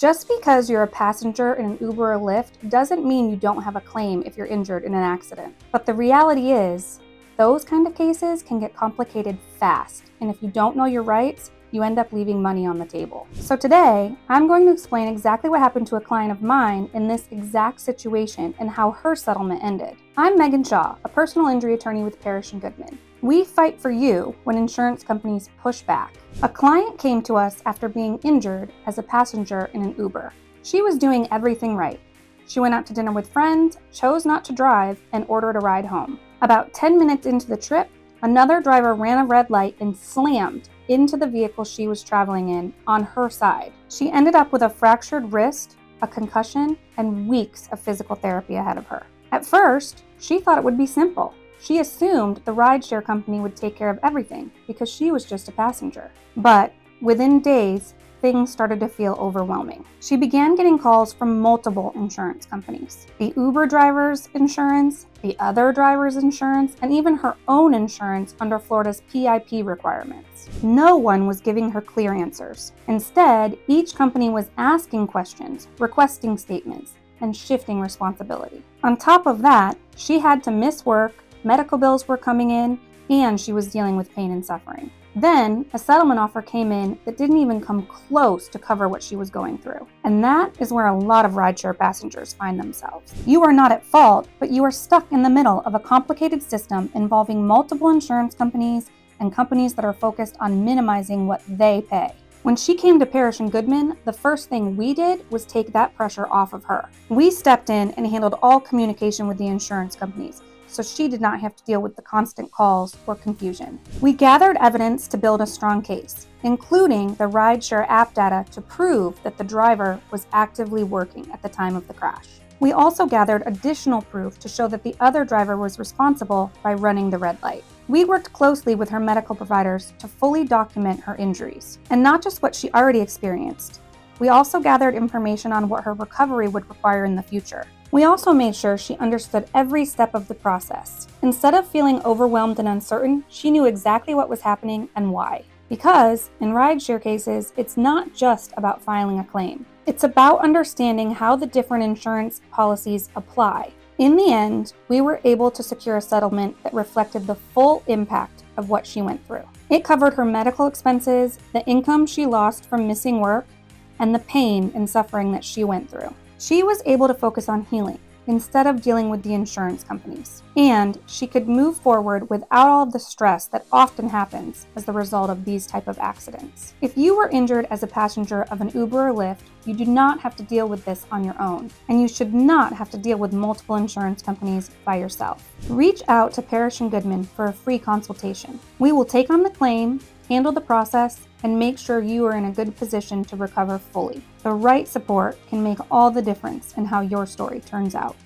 Just because you're a passenger in an Uber or Lyft doesn't mean you don't have a claim if you're injured in an accident. But the reality is, those kind of cases can get complicated fast, and if you don't know your rights, you end up leaving money on the table. So today, I'm going to explain exactly what happened to a client of mine in this exact situation and how her settlement ended. I'm Megan Shaw, a personal injury attorney with Parrish and Goodman. We fight for you when insurance companies push back. A client came to us after being injured as a passenger in an Uber. She was doing everything right. She went out to dinner with friends, chose not to drive, and ordered a ride home. About 10 minutes into the trip, another driver ran a red light and slammed into the vehicle she was traveling in on her side. She ended up with a fractured wrist, a concussion, and weeks of physical therapy ahead of her. At first, she thought it would be simple. She assumed the rideshare company would take care of everything because she was just a passenger. But within days, things started to feel overwhelming. She began getting calls from multiple insurance companies. The Uber driver's insurance, the other driver's insurance, and even her own insurance under Florida's PIP requirements. No one was giving her clear answers. Instead, each company was asking questions, requesting statements, and shifting responsibility. On top of that, she had to miss work, medical bills were coming in, and she was dealing with pain and suffering. Then, a settlement offer came in that didn't even come close to cover what she was going through. And that is where a lot of rideshare passengers find themselves. You are not at fault, but you are stuck in the middle of a complicated system involving multiple insurance companies and companies that are focused on minimizing what they pay. When she came to Parrish and Goodman, the first thing we did was take that pressure off of her. We stepped in and handled all communication with the insurance companies, so she did not have to deal with the constant calls or confusion. We gathered evidence to build a strong case, including the rideshare app data to prove that the driver was actively working at the time of the crash. We also gathered additional proof to show that the other driver was responsible by running the red light. We worked closely with her medical providers to fully document her injuries, and not just what she already experienced. We also gathered information on what her recovery would require in the future. We also made sure she understood every step of the process. Instead of feeling overwhelmed and uncertain, she knew exactly what was happening and why. Because, in rideshare cases, it's not just about filing a claim. It's about understanding how the different insurance policies apply. In the end, we were able to secure a settlement that reflected the full impact of what she went through. It covered her medical expenses, the income she lost from missing work, and the pain and suffering that she went through. She was able to focus on healing instead of dealing with the insurance companies. And she could move forward without all of the stress that often happens as the result of these type of accidents. If you were injured as a passenger of an Uber or Lyft, you do not have to deal with this on your own, and you should not have to deal with multiple insurance companies by yourself. Reach out to Parrish and Goodman for a free consultation. We will take on the claim, handle the process, and make sure you are in a good position to recover fully. The right support can make all the difference in how your story turns out.